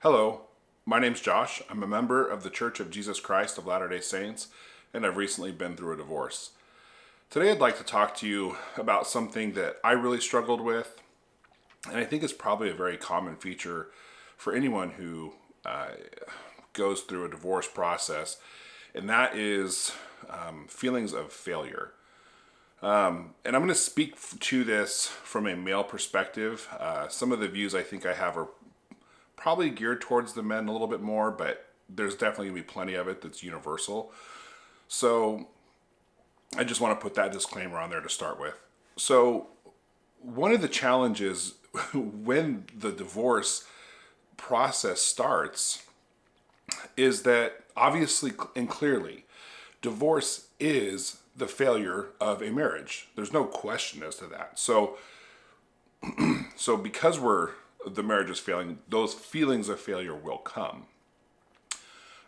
Hello, my name's Josh. I'm a member of the Church of Jesus Christ of Latter-day Saints, and I've recently been through a divorce. Today I'd like to talk to you about something that I really struggled with, and I think is probably a very common feature for anyone who goes through a divorce process, and that is feelings of failure. And I'm going to speak to this from a male perspective. Some of the views I think I have are probably geared towards the men a little bit more, but there's definitely going to be plenty of it that's universal. So I just want to put that disclaimer on there to start with. So one of the challenges when the divorce process starts is that obviously and clearly divorce is the failure of a marriage. There's no question as to that. So because the marriage is failing, those feelings of failure will come.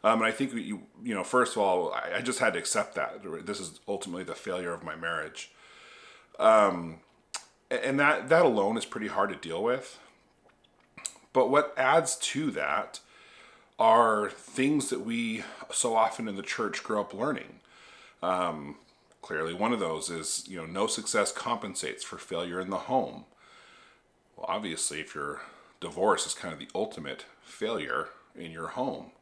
And I think first of all, I just had to accept that this is ultimately the failure of my marriage. And that alone is pretty hard to deal with. But what adds to that are things that we so often in the church grow up learning. Clearly, one of those is, no success compensates for failure in the home. Well, obviously, if your divorce is kind of the ultimate failure in your home.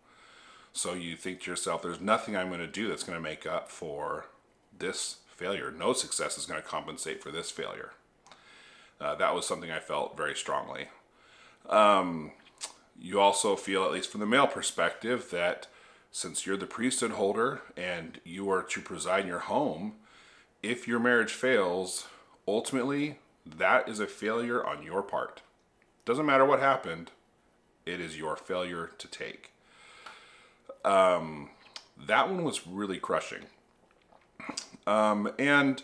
So you think to yourself, there's nothing I'm going to do that's going to make up for this failure. No success is going to compensate for this failure. That was something I felt very strongly. You also feel, at least from the male perspective, that since you're the priesthood holder and you are to preside in your home, if your marriage fails, ultimately, that is a failure on your part. Doesn't matter what happened, it is your failure to take. That one was really crushing. And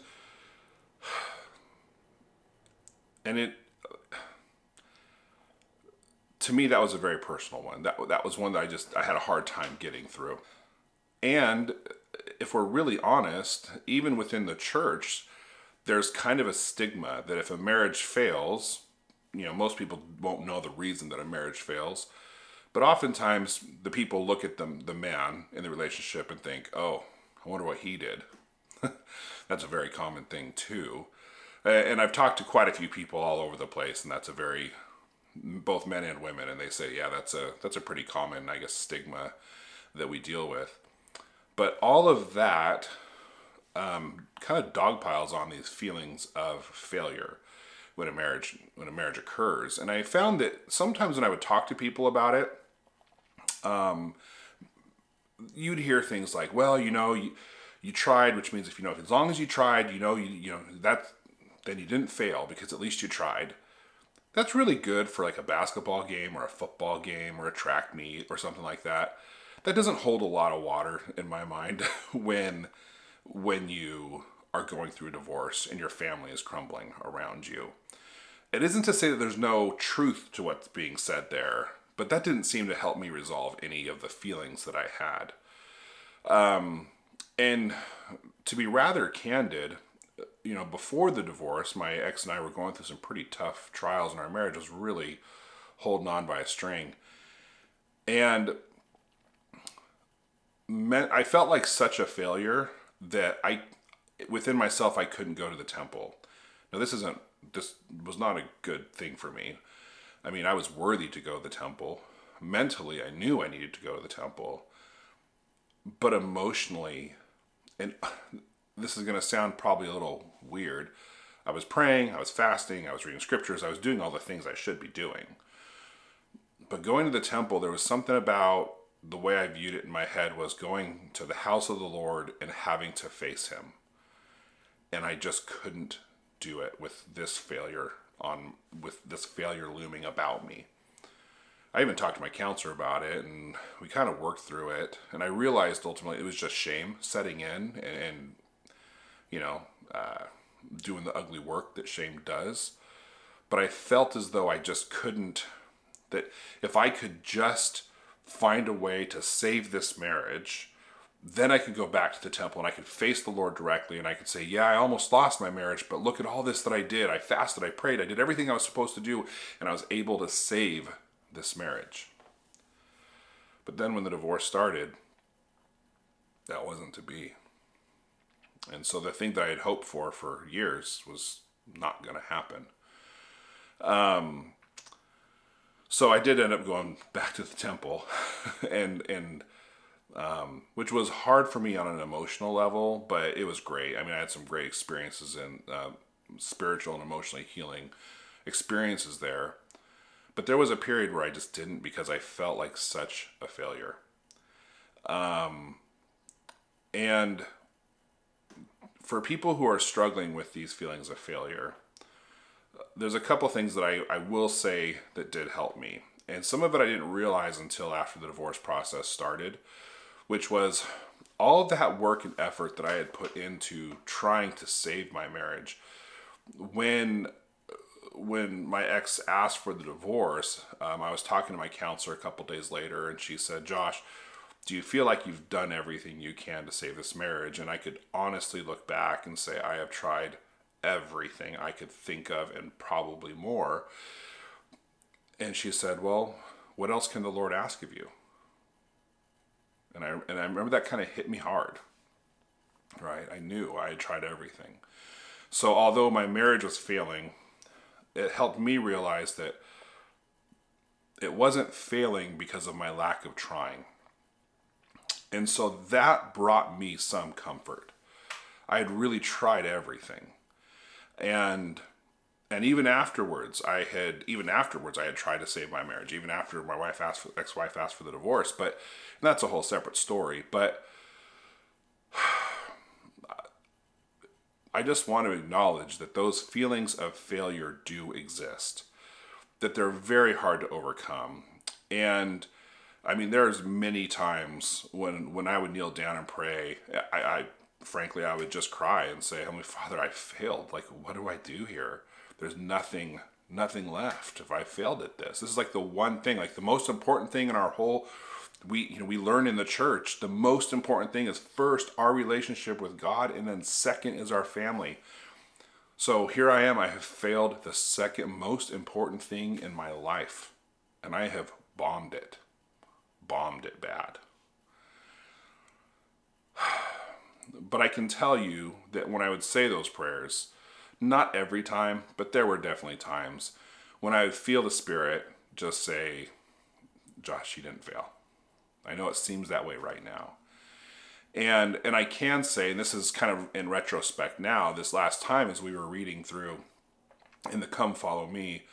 it, to me, that was a very personal one. That was one that I had a hard time getting through. And if we're really honest, even within the church, there's kind of a stigma that if a marriage fails, most people won't know the reason that a marriage fails, but oftentimes the people look at the man in the relationship and think, oh, I wonder what he did. That's a very common thing too. And I've talked to quite a few people all over the place, and that's a very, both men and women, and they say, yeah, that's a pretty common, I guess, stigma that we deal with. But all of that kind of dogpiles on these feelings of failure when a marriage occurs. And I found that sometimes when I would talk to people about it, you'd hear things like, well, you tried, which means as long as you tried, then you didn't fail because at least you tried. That's really good for like a basketball game or a football game or a track meet or something like that. That doesn't hold a lot of water in my mind when you are going through a divorce and your family is crumbling around you. It isn't to say that there's no truth to what's being said there, but that didn't seem to help me resolve any of the feelings that I had. And to be rather candid, before the divorce, my ex and I were going through some pretty tough trials, and our marriage was really holding on by a string. And I felt like such a failure that within myself, I couldn't go to the temple. Now, this was not a good thing for me. I mean, I was worthy to go to the temple. Mentally, I knew I needed to go to the temple. But emotionally, and this is going to sound probably a little weird, I was praying, I was fasting, I was reading scriptures, I was doing all the things I should be doing. But going to the temple, there was something about the way I viewed it in my head was going to the house of the Lord and having to face him. And I just couldn't do it with this failure looming about me. I even talked to my counselor about it, and we kind of worked through it. And I realized ultimately it was just shame setting in and doing the ugly work that shame does. But I felt as though I just couldn't, that if I could just find a way to save this marriage, then I could go back to the temple and I could face the Lord directly and I could say, yeah, I almost lost my marriage, but look at all this that I did. I fasted, I prayed, I did everything I was supposed to do, and I was able to save this marriage. But then when the divorce started, that wasn't to be. And so the thing that I had hoped for years was not going to happen. So I did end up going back to the temple, and which was hard for me on an emotional level, but it was great. I mean, I had some great experiences in spiritual and emotionally healing experiences there. But there was a period where I just didn't, because I felt like such a failure. And for people who are struggling with these feelings of failure, there's a couple things that I will say that did help me. And some of it I didn't realize until after the divorce process started, which was all of that work and effort that I had put into trying to save my marriage. When my ex asked for the divorce, I was talking to my counselor a couple days later, and she said, "Josh, do you feel like you've done everything you can to save this marriage?" And I could honestly look back and say, I have tried everything I could think of and probably more. And she said, "Well, what else can the Lord ask of you?" And I remember that kind of hit me hard, right? I knew I had tried everything. So although my marriage was failing, it helped me realize that it wasn't failing because of my lack of trying. And so that brought me some comfort. I had really tried everything. And even afterwards, I had tried to save my marriage, even after my ex-wife asked for the divorce. But that's a whole separate story. But I just want to acknowledge that those feelings of failure do exist, that they're very hard to overcome. And I mean, there's many times when I would kneel down and pray, frankly, I would just cry and say, "Heavenly Father, I failed. Like, what do I do here? There's nothing left if I failed at this. This is like the one thing, like the most important thing in our whole, we learn in the church, the most important thing is first our relationship with God, and then second is our family. So here I am, I have failed the second most important thing in my life, and I have bombed it bad. But I can tell you that when I would say those prayers, not every time, but there were definitely times when I would feel the Spirit just say, "Josh, you didn't fail. I know it seems that way right now." And I can say, and this is kind of in retrospect now, this last time as we were reading through in the Come Follow Me,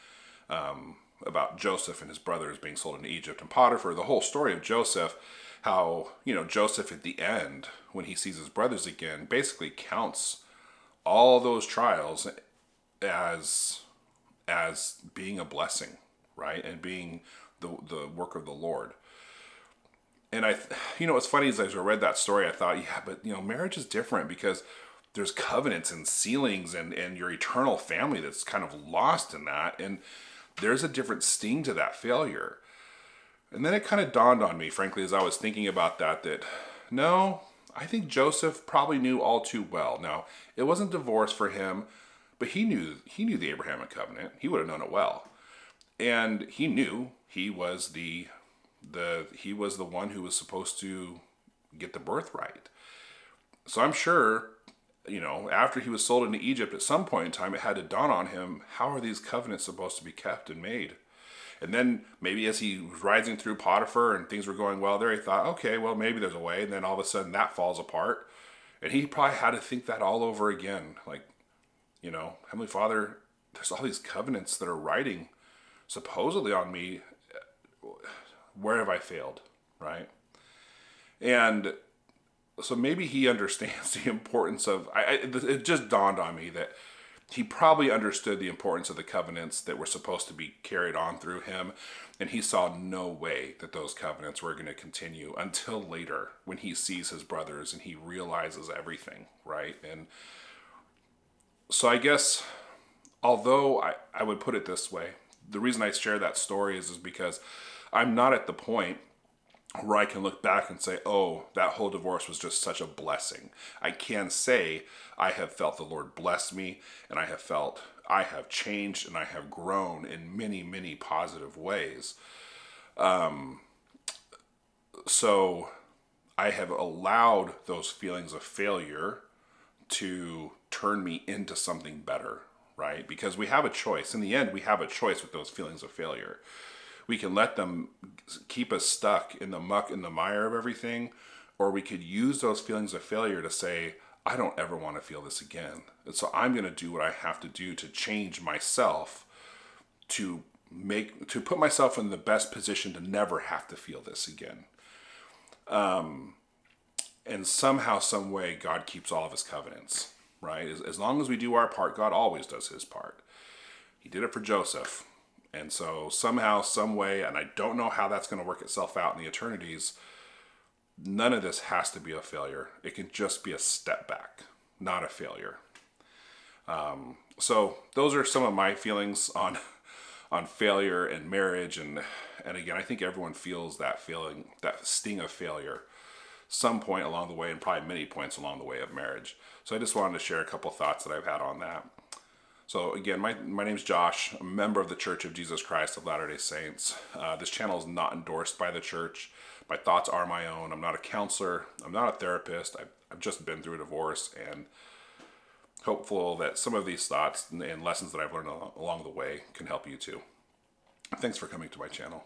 about Joseph and his brothers being sold into Egypt and Potiphar, the whole story of Joseph, how, Joseph at the end, when he sees his brothers again, basically counts all those trials as being a blessing, right? And being the work of the Lord. And what's funny is as I read that story, I thought, yeah, but marriage is different because there's covenants and sealings and your eternal family that's kind of lost in that. And there's a different sting to that failure. And then it kind of dawned on me, frankly, as I was thinking about that no, I think Joseph probably knew all too well. Now, it wasn't divorce for him, but he knew the Abrahamic covenant. He would have known it well. And he knew he was the one who was supposed to get the birthright. So I'm sure, after he was sold into Egypt, at some point in time, it had to dawn on him, how are these covenants supposed to be kept and made? And then maybe as he was rising through Potiphar and things were going well there, he thought, okay, well, maybe there's a way. And then all of a sudden that falls apart. And he probably had to think that all over again. Like, Heavenly Father, there's all these covenants that are writing supposedly on me. Where have I failed, right? And so maybe he understands the importance of, it just dawned on me that he probably understood the importance of the covenants that were supposed to be carried on through him. And he saw no way that those covenants were going to continue until later when he sees his brothers and he realizes everything, right? And so I guess, although I would put it this way, the reason I share that story is because I'm not at the point where I can look back and say, oh, that whole divorce was just such a blessing. I can say I have felt the Lord bless me, and I have felt I have changed and I have grown in many, many positive ways. So I have allowed those feelings of failure to turn me into something better, right? Because we have a choice. In the end, we have a choice with those feelings of failure. We can let them keep us stuck in the muck and the mire of everything, or we could use those feelings of failure to say, I don't ever want to feel this again. And so I'm going to do what I have to do to change myself to put myself in the best position to never have to feel this again. And somehow, some way, God keeps all of his covenants, right? As long as we do our part, God always does his part. He did it for Joseph. And so somehow, some way, and I don't know how that's going to work itself out in the eternities, none of this has to be a failure. It can just be a step back, not a failure. So those are some of my feelings on failure and marriage, and again, I think everyone feels that feeling, that sting of failure, some point along the way, and probably many points along the way of marriage. So I just wanted to share a couple thoughts that I've had on that. So again, my name's Josh. I'm a member of the Church of Jesus Christ of Latter-day Saints. This channel is not endorsed by the church. My thoughts are my own. I'm not a counselor. I'm not a therapist. I've just been through a divorce, and hopeful that some of these thoughts and lessons that I've learned along the way can help you too. Thanks for coming to my channel.